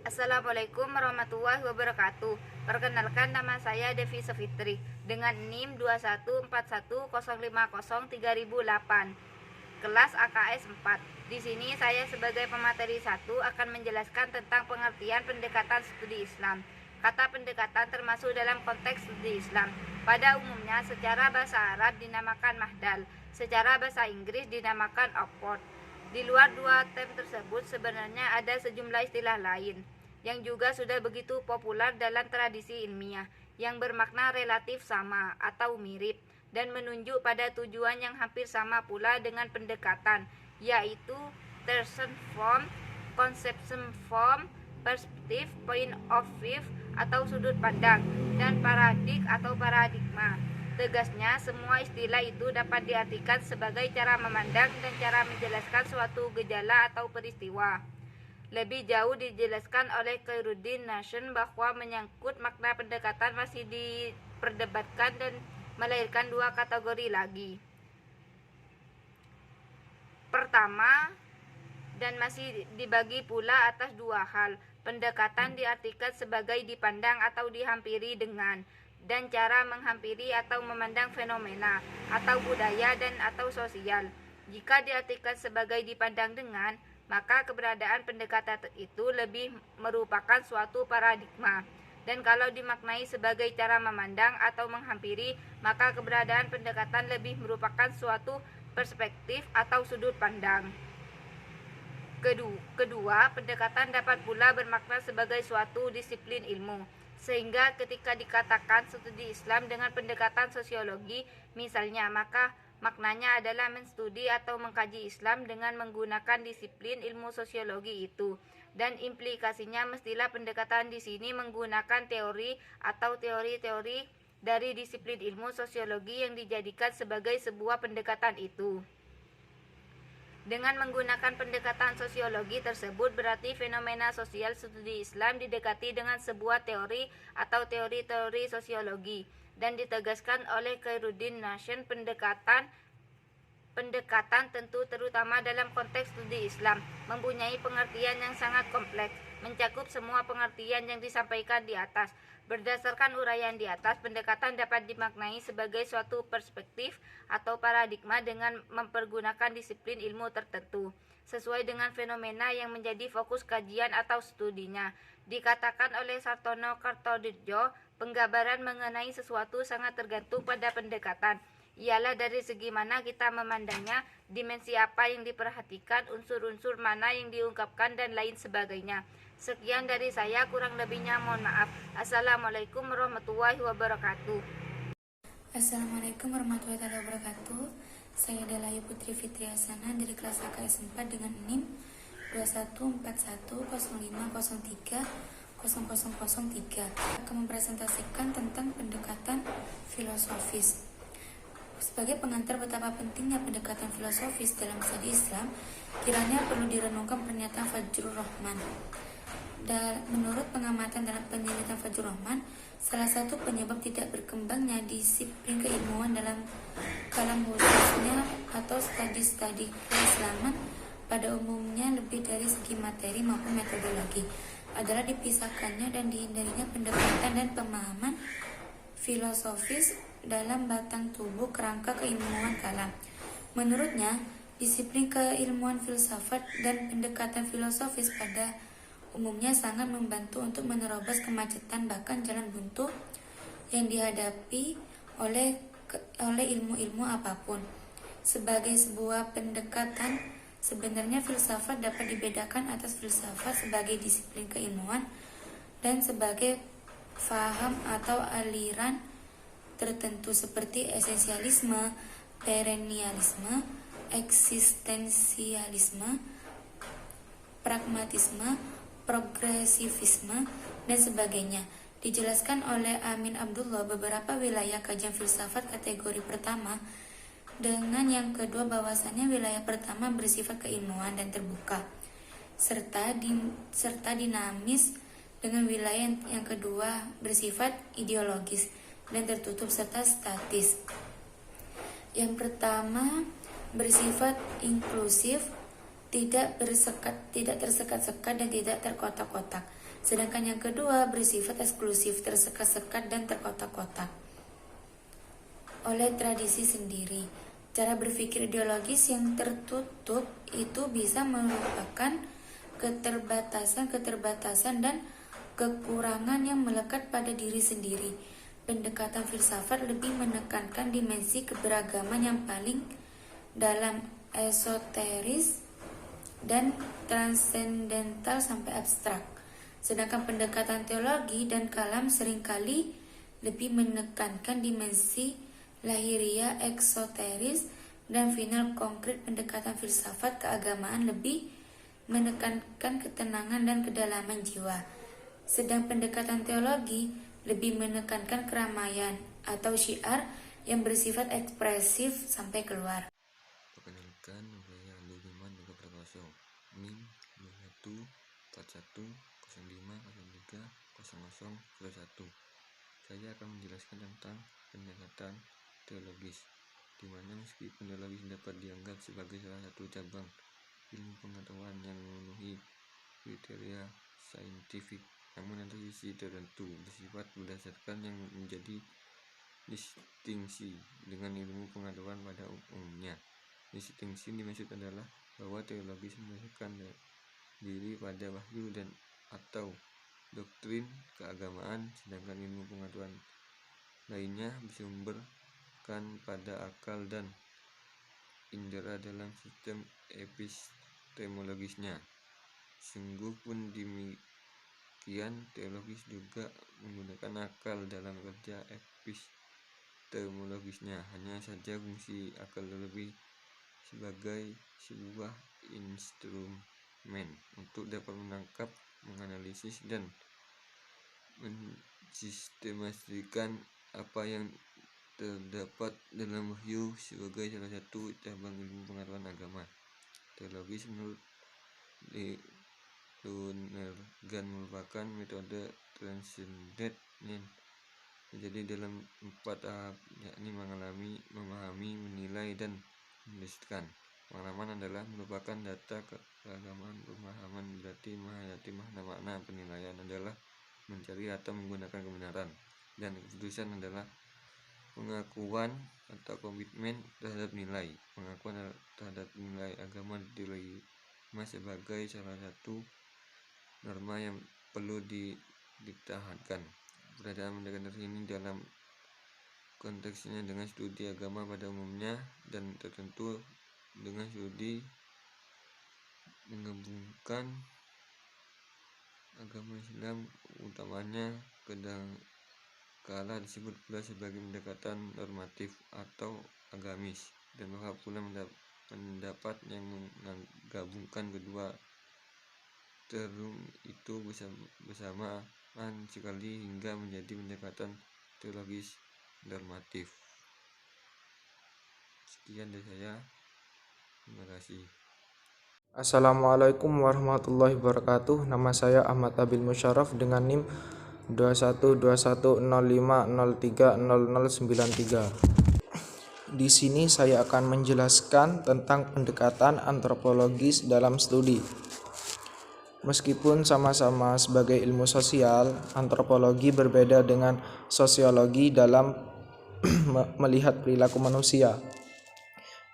Assalamualaikum warahmatullahi wabarakatuh. Perkenalkan, nama saya Devi Safitri dengan NIM 21410503008, kelas AKS 4. Di sini saya sebagai pemateri 1 akan menjelaskan tentang pengertian pendekatan studi Islam. Kata pendekatan termasuk dalam konteks studi Islam. Pada umumnya secara bahasa Arab dinamakan mahdal, secara bahasa Inggris dinamakan awkward. Di luar dua term tersebut sebenarnya ada sejumlah istilah lain yang juga sudah begitu populer dalam tradisi ilmiah, yang bermakna relatif sama atau mirip dan menunjuk pada tujuan yang hampir sama pula dengan pendekatan, yaitu person form, conception form, perspective, point of view atau sudut pandang, dan paradig atau paradigma. Tegasnya, semua istilah itu dapat diartikan sebagai cara memandang dan cara menjelaskan suatu gejala atau peristiwa. Lebih jauh dijelaskan oleh Khairuddin Nation bahwa menyangkut makna pendekatan masih diperdebatkan dan melahirkan dua kategori lagi. Pertama, dan masih dibagi pula atas dua hal. Pendekatan diartikan sebagai dipandang atau dihampiri dengan, dan cara menghampiri atau memandang fenomena atau budaya dan atau sosial. Jika diartikan sebagai dipandang dengan, maka keberadaan pendekatan itu lebih merupakan suatu paradigma. Dan kalau dimaknai sebagai cara memandang atau menghampiri, maka keberadaan pendekatan lebih merupakan suatu perspektif atau sudut pandang. Kedua, pendekatan dapat pula bermakna sebagai suatu disiplin ilmu. Sehingga ketika dikatakan studi Islam dengan pendekatan sosiologi misalnya, maka maknanya adalah menstudi atau mengkaji Islam dengan menggunakan disiplin ilmu sosiologi itu. Dan implikasinya mestilah pendekatan di sini menggunakan teori atau teori-teori dari disiplin ilmu sosiologi yang dijadikan sebagai sebuah pendekatan itu. Dengan menggunakan pendekatan sosiologi tersebut, berarti fenomena sosial studi Islam didekati dengan sebuah teori atau teori-teori sosiologi. Dan ditegaskan oleh Khairuddin Nation, pendekatan tentu terutama dalam konteks studi Islam mempunyai pengertian yang sangat kompleks, mencakup semua pengertian yang disampaikan di atas. Berdasarkan uraian di atas, pendekatan dapat dimaknai sebagai suatu perspektif atau paradigma dengan mempergunakan disiplin ilmu tertentu sesuai dengan fenomena yang menjadi fokus kajian atau studinya. Dikatakan oleh Sartono Kartodirjo, penggambaran mengenai sesuatu sangat tergantung pada pendekatan. Ialah dari segi mana kita memandangnya, dimensi apa yang diperhatikan, unsur-unsur mana yang diungkapkan, dan lain sebagainya. Sekian dari saya, kurang lebihnya mohon maaf. Assalamualaikum warahmatullahi wabarakatuh. Assalamualaikum warahmatullahi wabarakatuh. Saya Delayu Putri Fitri Hasana dari kelas AKS 4 dengan NIM 2141050300003. Akan mempresentasikan tentang pendekatan filosofis. Sebagai pengantar betapa pentingnya pendekatan filosofis dalam studi Islam, kiranya perlu direnungkan pernyataan Fajrul Rahman. Menurut pengamatan dalam penelitian Fajrul Rahman, salah satu penyebab tidak berkembangnya disiplin keilmuan dalam kalam khususnya atau studi-studi keislaman pada umumnya lebih dari segi materi maupun metodologi adalah dipisahkannya dan dihindarinya pendekatan dan pemahaman filosofis dalam batang tubuh kerangka keilmuan kalam. Menurutnya, disiplin keilmuan filsafat dan pendekatan filosofis pada umumnya sangat membantu untuk menerobos kemacetan bahkan jalan buntu yang dihadapi oleh ilmu-ilmu apapun. Sebagai sebuah pendekatan, sebenarnya filsafat dapat dibedakan atas filsafat sebagai disiplin keilmuan dan sebagai faham atau aliran tertentu seperti esensialisme, perennialisme, eksistensialisme, pragmatisme, progresivisme, dan sebagainya. Dijelaskan oleh Amin Abdullah beberapa wilayah kajian filsafat kategori pertama dengan yang kedua bahwasannya wilayah pertama bersifat keilmuan dan terbuka serta dinamis, dengan wilayah yang kedua bersifat ideologis dan tertutup serta statis. Yang pertama bersifat inklusif, tidak tersekat-sekat dan tidak terkotak-kotak. Sedangkan yang kedua bersifat eksklusif, tersekat-sekat dan terkotak-kotak oleh tradisi sendiri. Cara berpikir ideologis yang tertutup itu bisa merupakan keterbatasan dan kekurangan yang melekat pada diri sendiri. Pendekatan filsafat lebih menekankan dimensi keberagaman yang paling dalam, esoteris dan transendental sampai abstrak. Sedangkan pendekatan teologi dan kalam seringkali lebih menekankan dimensi lahiria, eksoteris, dan final konkret. Pendekatan filsafat keagamaan lebih menekankan ketenangan dan kedalaman jiwa. Sedang pendekatan teologi lebih menekankan keramaian atau syiar yang bersifat ekspresif sampai keluar. Perkenalkan, saya Lugiman Yoga Prakoso, NIM 214105030001. Saya akan menjelaskan tentang pendekatan teologis, di mana meskipun teologis dapat dianggap sebagai salah satu cabang ilmu pengetahuan yang memenuhi kriteria saintifik, namun ada sisi tertentu bersifat berdasarkan yang menjadi distingsi dengan ilmu pengetahuan pada umumnya. Distingsi dimaksud adalah bahwa teologis mendasarkan diri pada wahyu dan atau doktrin keagamaan, sedangkan ilmu pengetahuan lainnya bersumberkan pada akal dan indera dalam sistem epistemologisnya. Sungguh pun demikian, teologis juga menggunakan akal dalam kerja epistemologisnya. Hanya saja fungsi akal lebih sebagai sebuah instrumen untuk dapat menangkap, menganalisis, dan mensistemasikan apa yang terdapat dalam wahyu sebagai salah satu cabang ilmu pengetahuan agama. Teologis menurut Lonergan merupakan metode transenden yang terjadi dalam 4 tahap, yakni mengalami, memahami, menilai, dan mendiskusikan. Pengalaman adalah merupakan data keagamaan. Pemahaman berarti menghayati makna-makna. Penilaian adalah mencari atau menggunakan kebenaran. Dan keputusan adalah pengakuan atau komitmen terhadap nilai. Pengakuan terhadap nilai agama diterima sebagai salah satu norma yang perlu ditahankan. Peradaan pendekatan ini dalam konteksnya dengan studi agama pada umumnya dan tertentu dengan studi menggabungkan agama Islam utamanya, kadangkala disebut pula sebagai pendekatan normatif atau agamis, dan bahwa pula pendapat yang menggabungkan kedua term itu bersamaan sekali hingga menjadi pendekatan teologis normatif. Sekian dari saya. Terima kasih. Assalamualaikum warahmatullahi wabarakatuh. Nama saya Ahmad Abil Musyarraf dengan NIM 212105030093. Di sini saya akan menjelaskan tentang pendekatan antropologis dalam studi. Meskipun sama-sama sebagai ilmu sosial, antropologi berbeda dengan sosiologi dalam melihat perilaku manusia,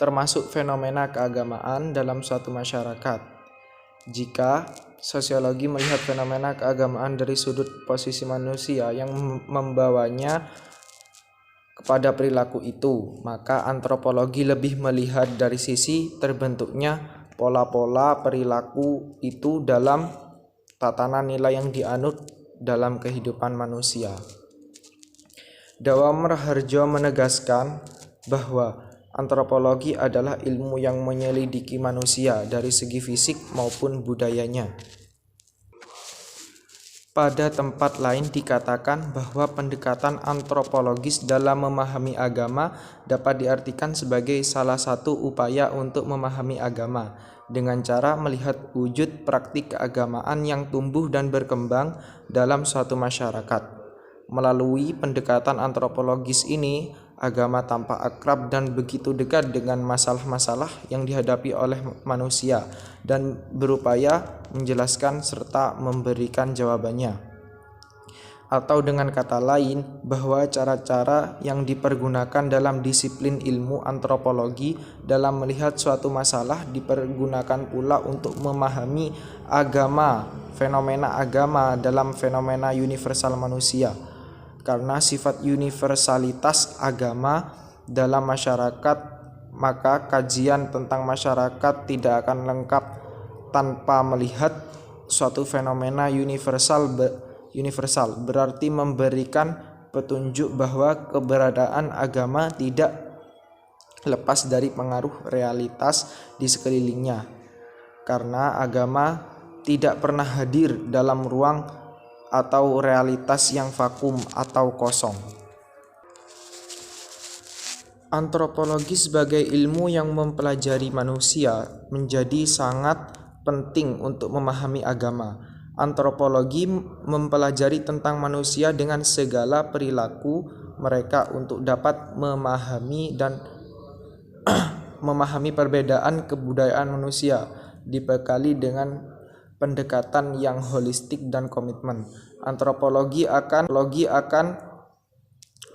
termasuk fenomena keagamaan dalam suatu masyarakat. Jika sosiologi melihat fenomena keagamaan dari sudut posisi manusia yang membawanya kepada perilaku itu, maka antropologi lebih melihat dari sisi terbentuknya pola-pola perilaku itu dalam tatanan nilai yang dianut dalam kehidupan manusia. Dawam Raharjo menegaskan bahwa antropologi adalah ilmu yang menyelidiki manusia dari segi fisik maupun budayanya. Pada tempat lain dikatakan bahwa pendekatan antropologis dalam memahami agama dapat diartikan sebagai salah satu upaya untuk memahami agama dengan cara melihat wujud praktik keagamaan yang tumbuh dan berkembang dalam suatu masyarakat. Melalui pendekatan antropologis ini agama tampak akrab dan begitu dekat dengan masalah-masalah yang dihadapi oleh manusia dan berupaya menjelaskan serta memberikan jawabannya. Atau dengan kata lain, bahwa cara-cara yang dipergunakan dalam disiplin ilmu antropologi dalam melihat suatu masalah dipergunakan pula untuk memahami agama, fenomena agama dalam fenomena universal manusia. Karena sifat universalitas agama dalam masyarakat, maka kajian tentang masyarakat tidak akan lengkap tanpa melihat suatu fenomena universal berarti memberikan petunjuk bahwa keberadaan agama tidak lepas dari pengaruh realitas di sekelilingnya, karena agama tidak pernah hadir dalam ruang atau realitas yang vakum atau kosong. Antropologi sebagai ilmu yang mempelajari manusia menjadi sangat penting untuk memahami agama. Antropologi mempelajari tentang manusia dengan segala perilaku mereka untuk dapat memahami dan memahami perbedaan kebudayaan manusia, dibekali dengan pendekatan yang holistik dan komitmen. Antropologi akan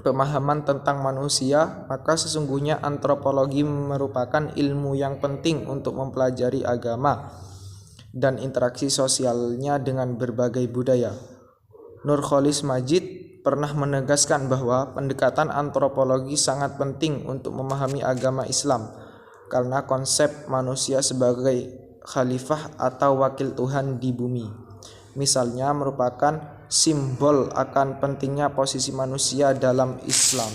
pemahaman tentang manusia, maka sesungguhnya antropologi merupakan ilmu yang penting untuk mempelajari agama dan interaksi sosialnya dengan berbagai budaya. Nurcholish Madjid pernah menegaskan bahwa pendekatan antropologi sangat penting untuk memahami agama Islam, karena konsep manusia sebagai khalifah atau wakil Tuhan di bumi, misalnya, merupakan simbol akan pentingnya posisi manusia dalam Islam.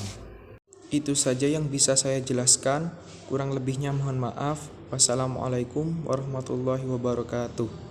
Itu saja yang bisa saya jelaskan, kurang lebihnya mohon maaf. Wassalamualaikum warahmatullahi wabarakatuh.